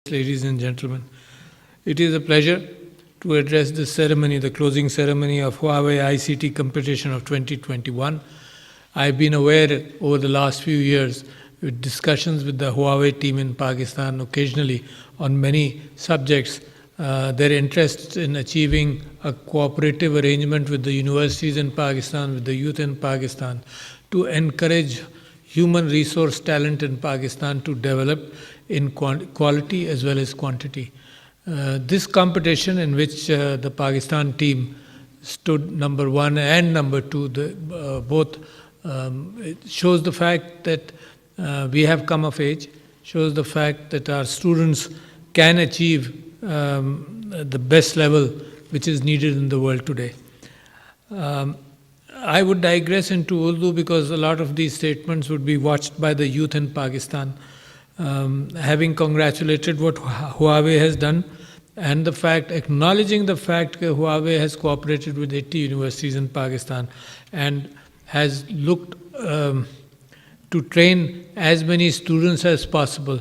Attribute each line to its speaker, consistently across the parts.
Speaker 1: Ladies and gentlemen, it is a pleasure to address this ceremony, the closing ceremony of Huawei ICT Competition of 2021. I've been aware over the last few years with discussions with the Huawei team in Pakistan occasionally on many subjects, their interest in achieving a cooperative arrangement with the universities in Pakistan, with the youth in Pakistan, to encourage human resource talent in Pakistan to develop in quality as well as quantity. This competition, in which the Pakistan team stood number 1 and number 2, both it shows the fact that we have come of age, shows the fact that our students can achieve the best level which is needed in the world today. I would digress into Urdu because a lot of these statements would be watched by the youth in Pakistan. Having congratulated what Huawei has done and the fact, acknowledging the fact that Huawei has cooperated with 80 universities in Pakistan and has looked to train as many students as possible.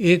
Speaker 1: 1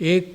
Speaker 1: 1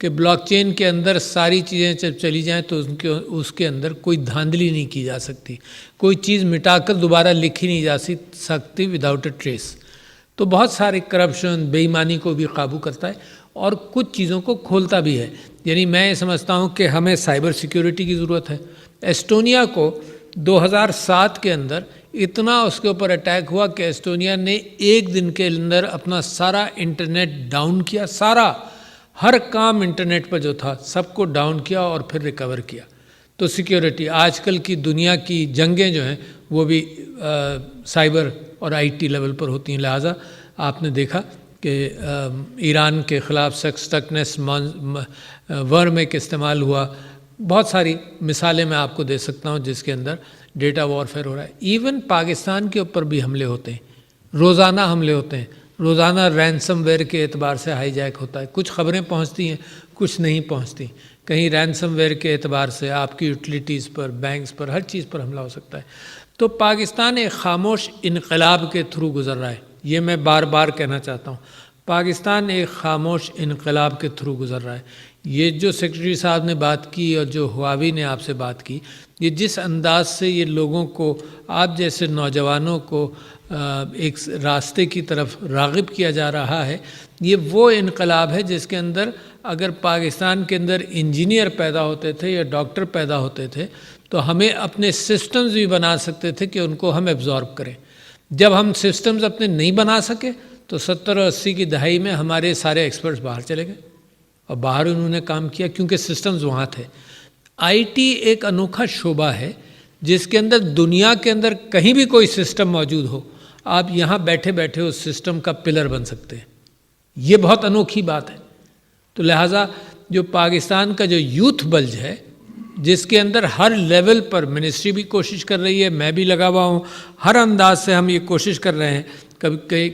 Speaker 1: کہ block چین کے اندر ساری چیزیں جب چلی جائیں تو اس کے اندر کوئی دھاندلی نہیں کی جا سکتی، کوئی چیز مٹا کر دوبارہ لکھی نہیں جا سکتی وداؤٹ اے ٹریس. تو بہت سارے کرپشن، بے ایمانی کو بھی قابو کرتا ہے اور کچھ چیزوں کو کھولتا بھی ہے. یعنی میں یہ سمجھتا ہوں کہ ہمیں سائبر سیکیورٹی کی ضرورت ہے. ایسٹونیا کو 2007 کے اندر اتنا اس کے اوپر اٹیک ہوا کہ ایسٹونیا نے ایک دن کے اندر اپنا سارا انٹرنیٹ ڈاؤن کیا، سارا ہر کام انٹرنیٹ پر جو تھا سب کو ڈاؤن کیا اور پھر ریکور کیا. تو سیکیورٹی، آج کل کی دنیا کی جنگیں جو ہیں وہ بھی سائبر اور آئی ٹی لیول پر ہوتی ہیں. لہٰذا آپ نے دیکھا کہ ایران کے خلاف سیکسٹکنس ورم ایک استعمال ہوا. بہت ساری مثالیں میں آپ کو دے سکتا ہوں جس کے اندر ڈیٹا وارفیئر ہو رہا ہے. ایون پاکستان کے اوپر بھی حملے ہوتے ہیں، روزانہ حملے ہوتے ہیں، روزانہ رینسم ویئر کے اعتبار سے ہائی جیک ہوتا ہے. کچھ خبریں پہنچتی ہیں، کچھ نہیں پہنچتی. کہیں رینسم ویئر کے اعتبار سے آپ کی یوٹیلیٹیز پر، بینکس پر، ہر چیز پر حملہ ہو سکتا ہے. تو پاکستان ایک خاموش انقلاب کے تھرو گزر رہا ہے. یہ میں بار بار کہنا چاہتا ہوں، پاکستان ایک خاموش انقلاب کے تھرو گزر رہا ہے. یہ جو سیکرٹری صاحب نے بات کی اور جو ہواوی نے آپ سے بات کی، یہ جس انداز سے یہ لوگوں کو، آپ جیسے نوجوانوں کو ایک راستے کی طرف راغب کیا جا رہا ہے، یہ وہ انقلاب ہے جس کے اندر اگر پاکستان کے اندر انجینئر پیدا ہوتے تھے یا ڈاکٹر پیدا ہوتے تھے تو ہمیں اپنے سسٹمز بھی بنا سکتے تھے کہ ان کو ہم ایبزارب کریں. جب ہم سسٹمز اپنے نہیں بنا سکے تو 70 اور 80 کی دہائی میں ہمارے سارے ایکسپرٹس باہر چلے گئے اور باہر انہوں نے کام کیا کیونکہ سسٹمز وہاں تھے. آئی ٹی ایک انوکھا شعبہ ہے جس کے اندر دنیا کے اندر کہیں بھی کوئی سسٹم موجود ہو، آپ یہاں بیٹھے بیٹھے اس سسٹم کا پلر بن سکتے ہیں. یہ بہت انوکھی بات ہے. تو لہٰذا جو پاکستان کا جو یوتھ بلج ہے، جس کے اندر ہر لیول پر منسٹری بھی کوشش کر رہی ہے، میں بھی لگا ہوا ہوں، ہر انداز سے ہم یہ کوشش کر رہے ہیں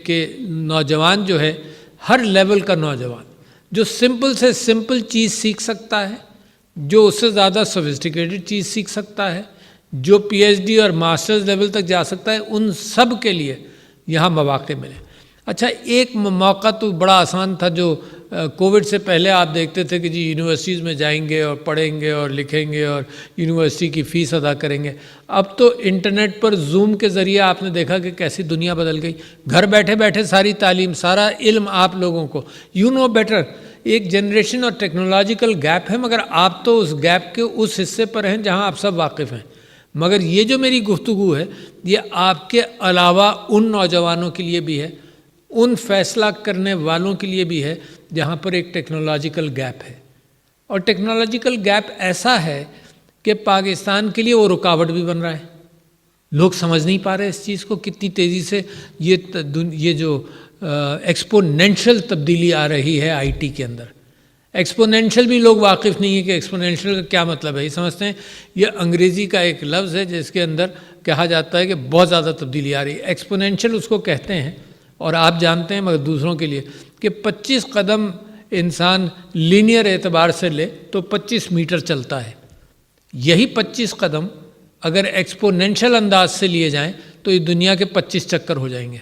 Speaker 1: کہ نوجوان جو ہے، ہر لیول کا نوجوان جو سمپل سے سمپل چیز سیکھ سکتا ہے، جو اس سے زیادہ سوفسٹیکیٹڈ چیز سیکھ سکتا ہے، جو پی ایچ ڈی اور ماسٹرز لیول تک جا سکتا ہے، ان سب کے لیے یہاں مواقع ملے. اچھا، ایک موقع تو بڑا آسان تھا جو کووڈ سے پہلے آپ دیکھتے تھے کہ جی یونیورسٹیز میں جائیں گے اور پڑھیں گے اور لکھیں گے اور یونیورسٹی کی فیس ادا کریں گے. اب تو انٹرنیٹ پر زوم کے ذریعے آپ نے دیکھا کہ کیسی دنیا بدل گئی. گھر بیٹھے بیٹھے ساری تعلیم، سارا علم آپ لوگوں کو، یو نو بیٹر. ایک جنریشن اور ٹیکنالوجیکل گیپ ہے، مگر آپ تو اس گیپ کے اس حصے پر ہیں جہاں آپ سب واقف ہیں. مگر یہ جو میری گفتگو ہے یہ آپ کے علاوہ ان نوجوانوں کے لیے بھی ہے، ان فیصلہ کرنے والوں کے لیے بھی ہے جہاں پر ایک ٹیکنالوجیکل گیپ ہے. اور ٹیکنالوجیکل گیپ ایسا ہے کہ پاکستان کے لیے وہ رکاوٹ بھی بن رہا ہے. لوگ سمجھ نہیں پا رہے اس چیز کو، کتنی تیزی سے یہ جو ایکسپونینشل تبدیلی آ رہی ہے آئی ٹی کے اندر. ایکسپونینشل بھی لوگ واقف نہیں ہیں کہ ایکسپونینشل کا کیا مطلب ہے. یہ سمجھتے ہیں یہ انگریزی کا ایک لفظ ہے جس کے اندر کہا جاتا ہے کہ بہت زیادہ تبدیلی آ رہی ہے. ایکسپونینشل اس کو کہتے ہیں، اور آپ جانتے ہیں مگر دوسروں کے لیے کہ 25 قدم انسان لینئر اعتبار سے لے تو 25 میٹر چلتا ہے. یہی 25 قدم اگر ایکسپونینشل انداز سے لیے جائیں تو یہ دنیا کے 25 چکر ہو جائیں گے.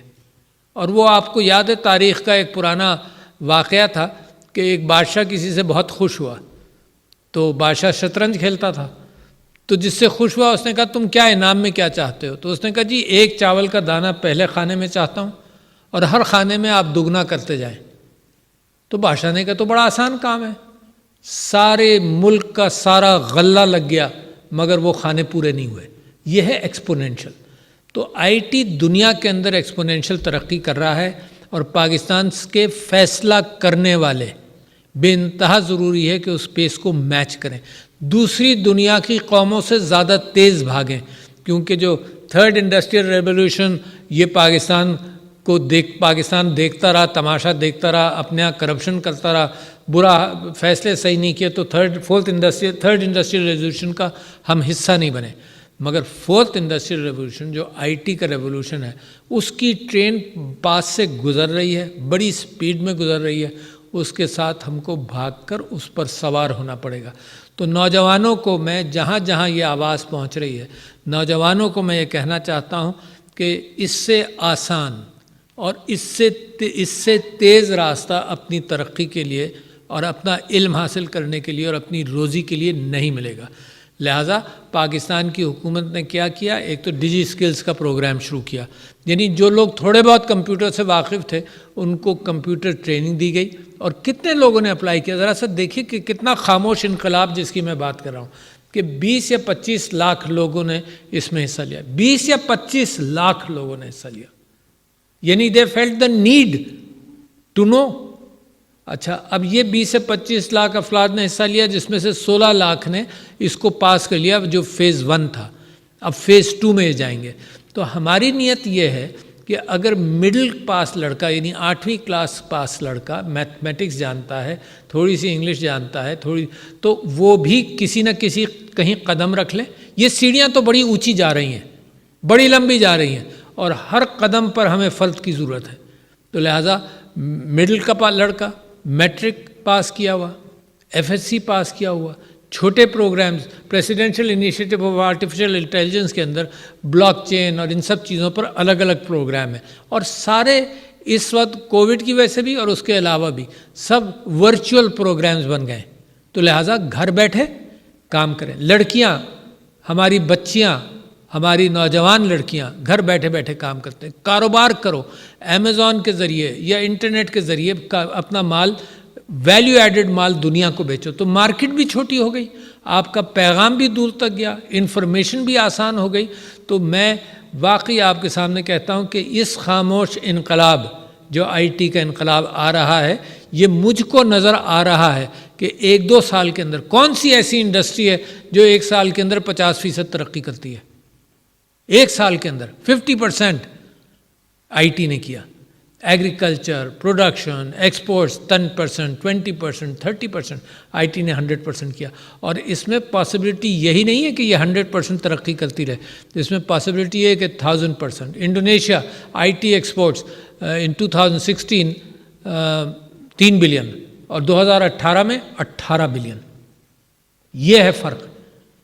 Speaker 1: اور وہ آپ کو یاد ہے، تاریخ کا ایک پرانا واقعہ تھا کہ ایک بادشاہ کسی سے بہت خوش ہوا. تو بادشاہ شطرنج کھیلتا تھا، تو جس سے خوش ہوا اس نے کہا تم کیا انعام میں کیا چاہتے ہو؟ تو اس نے کہا جی ایک چاول کا دانہ پہلے کھانے میں چاہتا ہوں اور ہر کھانے میں آپ دگنا کرتے جائیں. تو بادشاہ نے کہا تو بڑا آسان کام ہے. سارے ملک کا سارا غلہ لگ گیا مگر وہ کھانے پورے نہیں ہوئے. یہ ہے ایکسپونینشل. تو آئی ٹی دنیا کے اندر ایکسپونینشل ترقی کر رہا ہے اور پاکستان کے فیصلہ کرنے والے بے انتہا ضروری ہے کہ اس پیس کو میچ کریں، دوسری دنیا کی قوموں سے زیادہ تیز بھاگیں. کیونکہ جو تھرڈ انڈسٹریل ریولوشن یہ پاکستان دیکھتا رہا، تماشا دیکھتا رہا، اپنے یہاں کرپشن کرتا رہا، برا فیصلے صحیح نہیں کیے تو تھرڈ انڈسٹریل ریولوشن کا ہم حصہ نہیں بنے. مگر فورتھ انڈسٹریل ریولوشن جو آئی ٹی کا ریولوشن ہے، اس کی ٹرین پاس سے گزر رہی ہے، بڑی سپیڈ میں گزر رہی ہے. اس کے ساتھ ہم کو بھاگ کر اس پر سوار ہونا پڑے گا. تو نوجوانوں کو میں جہاں جہاں یہ آواز پہنچ رہی ہے، نوجوانوں کو میں یہ کہنا چاہتا ہوں کہ اس سے آسان اور اس سے تیز راستہ اپنی ترقی کے لیے اور اپنا علم حاصل کرنے کے لیے اور اپنی روزی کے لیے نہیں ملے گا. لہٰذا پاکستان کی حکومت نے کیا کیا, ایک تو ڈیجی اسکلز کا پروگرام شروع کیا, یعنی جو لوگ تھوڑے بہت کمپیوٹر سے واقف تھے ان کو کمپیوٹر ٹریننگ دی گئی. اور کتنے لوگوں نے اپلائی کیا, ذرا سا دیکھیے کہ کتنا خاموش انقلاب جس کی میں بات کر رہا ہوں, کہ 20 یا 25 لاکھ لوگوں نے اس میں حصہ لیا. 20 یا 25 لاکھ لوگوں نے حصہ لیا, یعنی they felt the need to know. اچھا, اب یہ 20 سے 25 لاکھ افراد نے حصہ لیا, جس میں سے 16 لاکھ نے اس کو پاس کر لیا جو فیز 1 تھا. اب فیز 2 میں جائیں گے. تو ہماری نیت یہ ہے کہ اگر مڈل پاس لڑکا, یعنی 8ویں کلاس پاس لڑکا میتھمیٹکس جانتا ہے, تھوڑی سی انگلش جانتا ہے, تو وہ بھی کسی نہ کسی کہیں قدم رکھ لے. یہ سیڑھیاں تو بڑی اونچی جا رہی ہیں, بڑی لمبی جا رہی ہیں, اور ہر قدم پر ہمیں فرد کی ضرورت ہے. تو لہٰذا مڈل کا لڑکا, میٹرک پاس کیا ہوا, FSC پاس کیا ہوا, چھوٹے programmes, presidential initiative of artificial intelligence کے اندر بلاک چین اور ان سب چیزوں پر الگ الگ پروگرام ہیں, اور سارے اس وقت کووڈ کی وجہ سے بھی اور اس کے علاوہ بھی سب ورچوئل پروگرامز بن گئے. تو لہٰذا گھر بیٹھے کام کریں. لڑکیاں, ہماری بچیاں, ہماری نوجوان لڑکیاں گھر بیٹھے بیٹھے کام کرتے ہیں. کاروبار کرو, امیزون کے ذریعے یا انٹرنیٹ کے ذریعے اپنا مال, ویلیو ایڈڈ مال دنیا کو بیچو. تو مارکیٹ بھی چھوٹی ہو گئی, آپ کا پیغام بھی دور تک گیا, انفارمیشن بھی آسان ہو گئی. تو میں واقعی آپ کے سامنے کہتا ہوں کہ اس خاموش انقلاب جو IT کا انقلاب آ رہا ہے, یہ مجھ کو نظر آ رہا ہے کہ 1-2 سال کے اندر کون سی ایسی انڈسٹری ہے جو 1 سال کے اندر 50% ترقی کرتی ہے. 1 سال کے اندر 50% IT نے کیا. ایگریکلچر, پروڈکشن, ایکسپورٹس 10%, 20%, 30%, IT نے 100% کیا. اور اس میں پاسبلٹی یہی نہیں ہے کہ یہ 100% ترقی کرتی رہے, اس میں پاسبلٹی یہ ہے کہ 1000%. Indonesia IT exports in 2016 3 billion اور 2018 میں 18 بلین. یہ ہے فرق.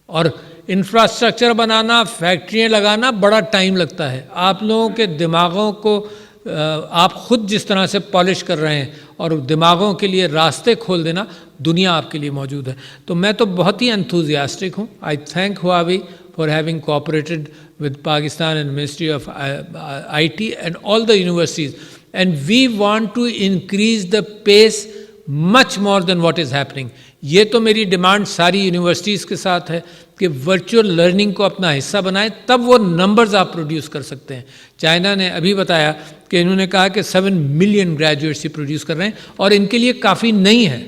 Speaker 1: اور انفراسٹرکچر بنانا, فیکٹریاں لگانا بڑا ٹائم لگتا ہے. آپ لوگوں کے دماغوں کو آپ خود جس طرح سے پالش کر رہے ہیں اور دماغوں کے لیے راستے کھول دینا, دنیا آپ کے لیے موجود ہے. تو میں تو بہت ہی انتھوزیاسٹک ہوں. I thank Huawei for having cooperated with Pakistan and ministry of IT and all the universities, and we want to increase the pace much more than what is happening. یہ تو میری ڈیمانڈ ساری یونیورسٹیز کے ساتھ ہے کہ virtual learning کو اپنا حصہ بنائیں, تب وہ نمبرز آپ پروڈیوس کر سکتے ہیں. چائنا نے ابھی بتایا کہ انہوں نے کہا کہ 7 ملین گریجویٹس ہی پروڈیوس کر رہے ہیں, اور ان کے لیے کافی نہیں ہے.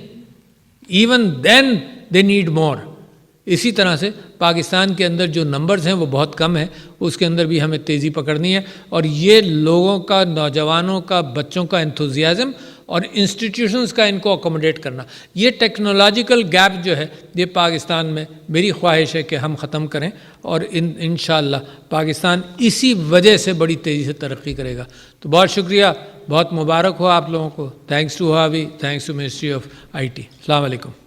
Speaker 1: Even then they need more. اسی طرح سے پاکستان کے اندر جو نمبرز ہیں وہ بہت کم ہیں, اس کے اندر بھی ہمیں تیزی پکڑنی ہے. اور یہ لوگوں کا, نوجوانوں کا, بچوں کا انتھوزیازم اور انسٹیٹیوشنز کا ان کو اکوموڈیٹ کرنا, یہ ٹیکنالوجیکل گیپ جو ہے یہ پاکستان میں میری خواہش ہے کہ ہم ختم کریں, اور انشاءاللہ پاکستان اسی وجہ سے بڑی تیزی سے ترقی کرے گا. تو بہت شکریہ, بہت مبارک ہو آپ لوگوں کو. Thanks to Huawei, thanks to ministry of IT. السلام علیکم.